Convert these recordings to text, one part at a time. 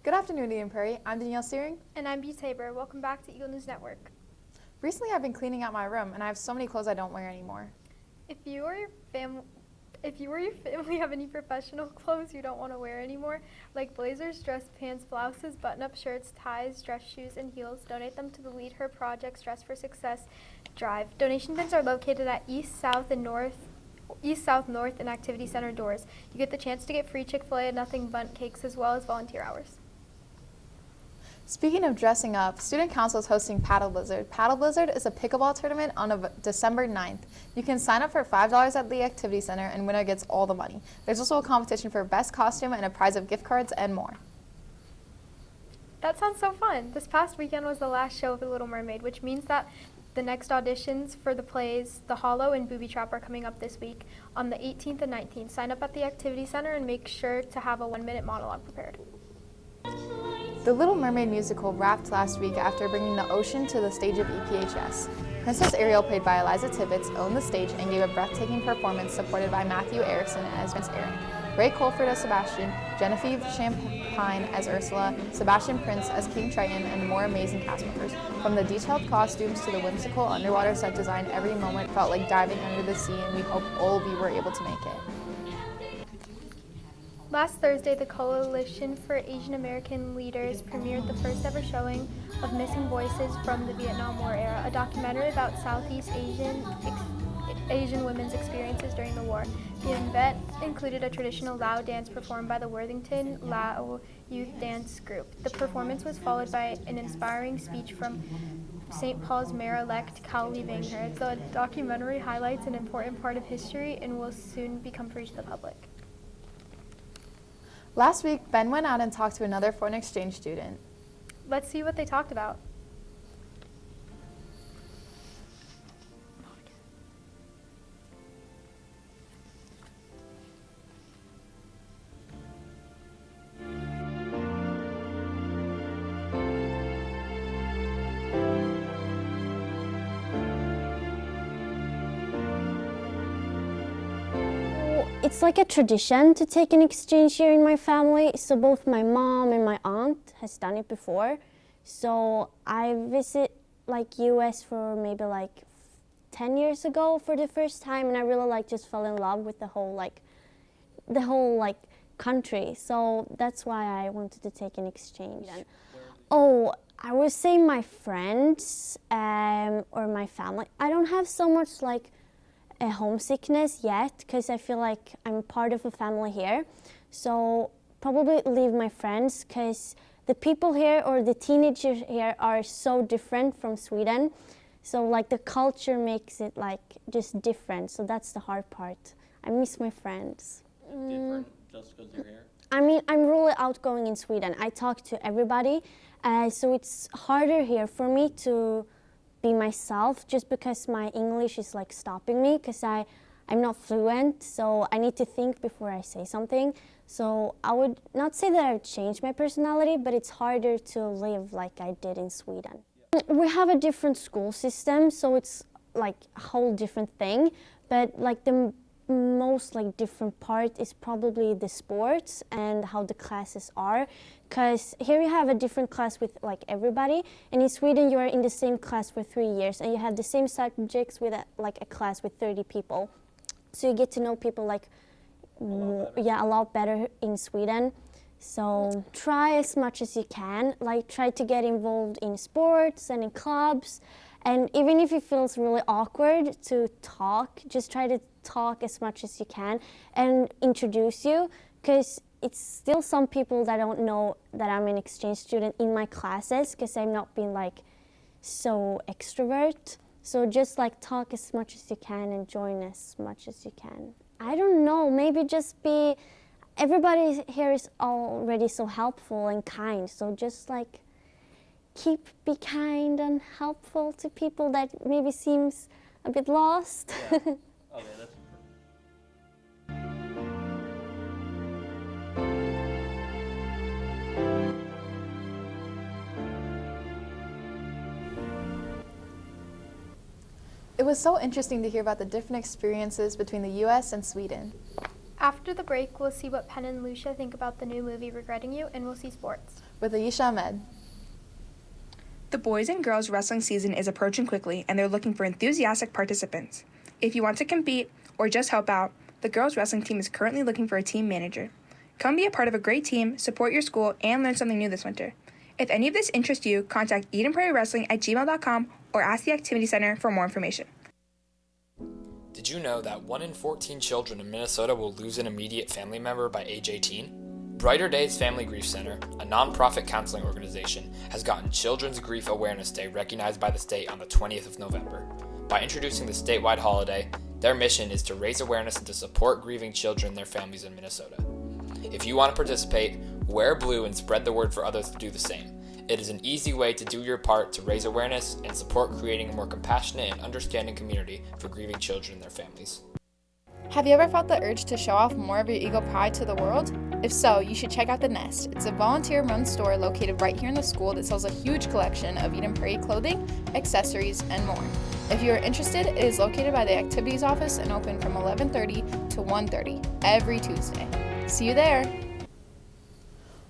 Good afternoon, Eden Prairie. I'm Danielle Searing. And I'm B. Tabor. Welcome back to Eagle News Network. Recently, I've been cleaning out my room, and I have so many clothes I don't wear anymore. If you or your family have any professional clothes you don't want to wear anymore, like blazers, dress pants, blouses, button-up shirts, ties, dress shoes, and heels, donate them to the Lead Her Project's Dress for Success drive. Donation bins are located at East, South, North, and Activity Center doors. You get the chance to get free Chick-fil-A and Nothing Bundt cakes as well as volunteer hours. Speaking of dressing up, Student Council is hosting Paddle Blizzard. Paddle Blizzard is a pickleball tournament on December 9th. You can sign up for $5 at the Activity Center, and winner gets all the money. There's also a competition for best costume and a prize of gift cards and more. That sounds so fun. This past weekend was the last show of The Little Mermaid, which means that the next auditions for the plays The Hollow and Booby Trap are coming up this week on the 18th and 19th. Sign up at the Activity Center and make sure to have a 1-minute monologue prepared. The Little Mermaid musical wrapped last week after bringing the ocean to the stage of EPHS. Princess Ariel, played by Eliza Tibbetts, owned the stage and gave a breathtaking performance supported by Matthew Erickson as Prince Eric, Ray Colford as Sebastian, Genevieve Champagne as Ursula, Sebastian Prince as King Triton, and more amazing cast members. From the detailed costumes to the whimsical underwater set design, every moment felt like diving under the sea, and we hope all of you were able to make it. Last Thursday, the Coalition for Asian American Leaders premiered the first ever showing of Missing Voices from the Vietnam War era, a documentary about Southeast Asian women's experiences during the war. The event included a traditional Lao dance performed by the Worthington Lao Youth Dance Group. The performance was followed by an inspiring speech from St. Paul's Mayor-elect Cal Levanger. The documentary highlights an important part of history and will soon become free to the public. Last week, Ben went out and talked to another foreign exchange student. Let's see what they talked about. It's like a tradition to take an exchange year in my family. So both my mom and my aunt has done it before. So I visit like US for maybe like 10 years ago for the first time, and I really just fell in love with the whole country. So that's why I wanted to take an exchange. Oh, I would say my friends or my family. I don't have so much like a homesickness yet, because I feel like I'm part of a family here. So probably leave my friends, because the people here or the teenagers here are so different from Sweden. So like the culture makes it like just different. So that's the hard part. I miss my friends. Different just because they're here? I mean, I'm really outgoing in Sweden. I talk to everybody. So it's harder here for me to be myself, just because my English is like stopping me, because I'm not fluent, so I need to think before I say something. So I would not say that I've changed my personality, but it's harder to live like I did in Sweden. We have a different school system, so it's like a whole different thing, but like the most like different part is probably the sports and how the classes are, because here you have a different class with like everybody, and in Sweden you are in the same class for 3 years and you have the same subjects with a class with 30 people, so you get to know people like a lot better in Sweden. So try as much as you can, like try to get involved in sports and in clubs, and even if it feels really awkward to talk, just try to talk as much as you can and introduce you, because it's still some people that don't know that I'm an exchange student in my classes, because I've not been like so extrovert. So just like talk as much as you can and join as much as you can. I don't know, maybe just be, everybody here is already so helpful and kind, so just like be kind and helpful to people that maybe seems a bit lost. Yeah. Okay, that's It was so interesting to hear about the different experiences between the US and Sweden. After the break, we'll see what Penn and Lucia think about the new movie Regretting You, and we'll see sports. With Aisha Ahmed. The boys and girls wrestling season is approaching quickly, and they're looking for enthusiastic participants. If you want to compete or just help out, the girls wrestling team is currently looking for a team manager. Come be a part of a great team, support your school, and learn something new this winter. If any of this interests you, contact EdenPrairieWrestling@gmail.com or ask the Activity Center for more information. Did you know that 1 in 14 children in Minnesota will lose an immediate family member by age 18? Brighter Days Family Grief Center, a nonprofit counseling organization, has gotten Children's Grief Awareness Day recognized by the state on the 20th of November. By introducing the statewide holiday, their mission is to raise awareness and to support grieving children and their families in Minnesota. If you want to participate, wear blue and spread the word for others to do the same. It is an easy way to do your part to raise awareness and support creating a more compassionate and understanding community for grieving children and their families. Have you ever felt the urge to show off more of your Eagle pride to the world? If so, you should check out The Nest. It's a volunteer-run store located right here in the school that sells a huge collection of Eden Prairie clothing, accessories, and more. If you are interested, it is located by the activities office and open from 11:30 to 1:30 every Tuesday. See you there!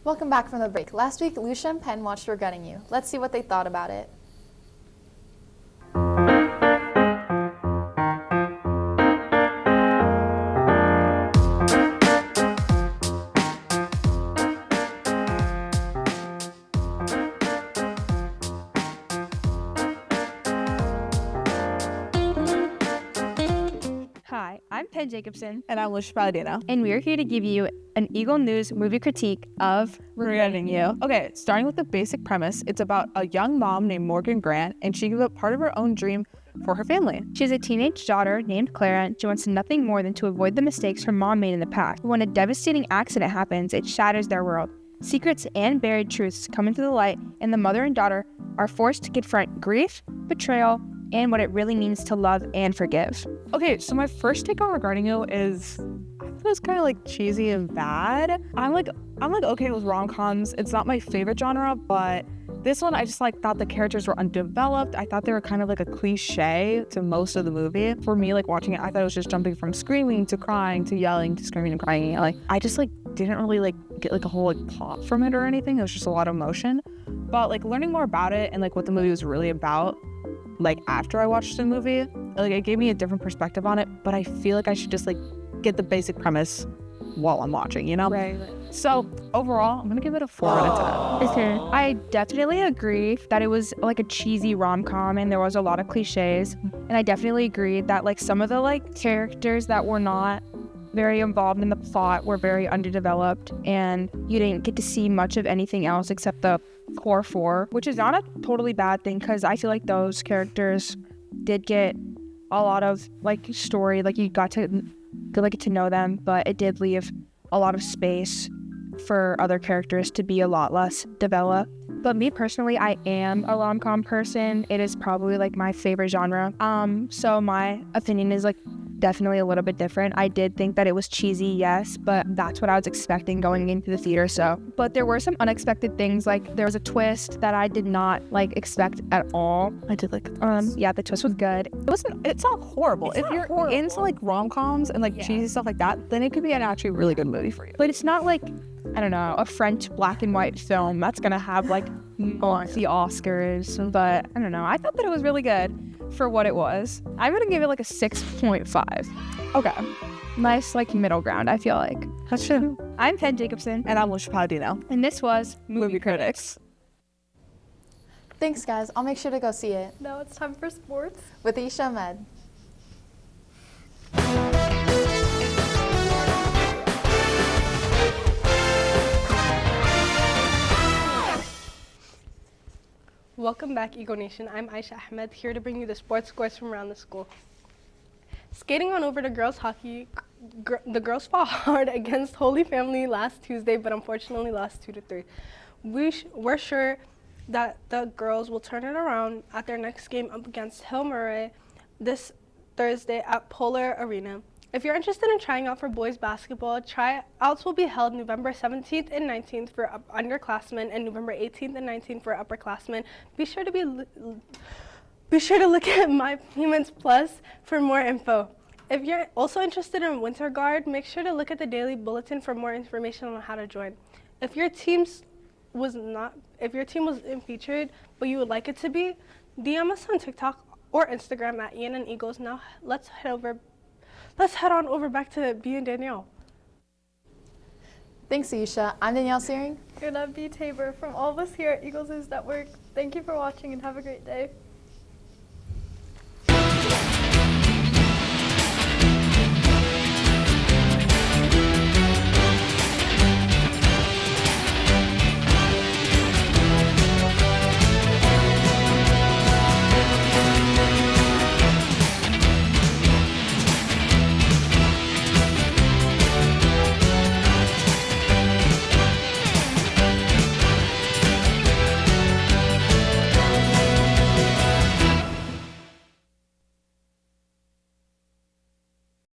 Welcome back from the break. Last week, Lucia and Penn watched Regretting You. Let's see what they thought about it. Hi, I'm Penn Jacobson, And I'm Lucia Palladino. and we're here to give you an Eagle News movie critique of Regretting You. Okay, starting with the basic premise, it's about a young mom named Morgan Grant, and she gives up part of her own dream for her family. She has a teenage daughter named Clara, and she wants nothing more than to avoid the mistakes her mom made in the past. But when a devastating accident happens, it shatters their world. Secrets and buried truths come into the light, and the mother and daughter are forced to confront grief, betrayal, and what it really means to love and forgive. Okay, so my first take on Regretting You is I thought it was kind of like cheesy and bad. I'm like okay with rom-coms. It's not my favorite genre, but this one I just thought the characters were undeveloped. I thought they were kind of like a cliche to most of the movie. For me, watching it, I thought it was just jumping from screaming to crying to yelling to screaming and crying and yelling. I just didn't really get a whole plot from it or anything. It was just a lot of emotion. But learning more about it and what the movie was really about, after I watched the movie, it gave me a different perspective on it. But I feel like I should just get the basic premise while I'm watching, you know? Right. So overall, I'm gonna give it a 4 out of 10. I definitely agree that it was a cheesy rom-com and there was a lot of cliches. And I definitely agree that some of the characters that were not very involved in the plot were very underdeveloped, and you didn't get to see much of anything else except the core four, which is not a totally bad thing because I feel like those characters did get a lot of story, you got to get to know them, but it did leave a lot of space for other characters to be a lot less developed. But me personally, I am a rom-com person. It is probably my favorite genre. So my opinion is definitely a little bit different. I did think that it was cheesy, yes, but that's what I was expecting going into the theater. But there were some unexpected things. There was a twist that I did not expect at all. I did like the twist. Yeah, the twist was good. It's not horrible. If you're into rom-coms and cheesy stuff like that, then it could be an actually really good movie for you. But it's not I don't know, a French black and white film that's gonna have the Oscars. But I don't know. I thought that it was really good for what it was. I'm gonna give it a 6.5. Okay. Nice middle ground, I feel like. That's true. I'm Penn Jacobson. And I'm Lucia Palladino. And this was Movie Critics. Thanks, guys. I'll make sure to go see it. Now it's time for sports. With Aisha Ahmed. Welcome back, Eagle Nation. I'm Aisha Ahmed, here to bring you the sports scores from around the school. Skating on over to girls hockey, the girls fought hard against Holy Family last Tuesday, but unfortunately lost 2-3. We're sure that the girls will turn it around at their next game up against Hill Murray this Thursday at Polar Arena. If you're interested in trying out for boys basketball, tryouts will be held November 17th and 19th for underclassmen and November 18th and 19th for upperclassmen. Be sure to look at My Payments Plus for more info. If you're also interested in Winter Guard, make sure to look at the daily bulletin for more information on how to join. If your team wasn't featured, but you would like it to be, DM us on TikTok or Instagram at Ian and Eagles. Now let's head on over back to B and Danielle. Thanks, Aisha. I'm Danielle Searing. And I'm B. Tabor. From all of us here at Eagles News Network, thank you for watching and have a great day.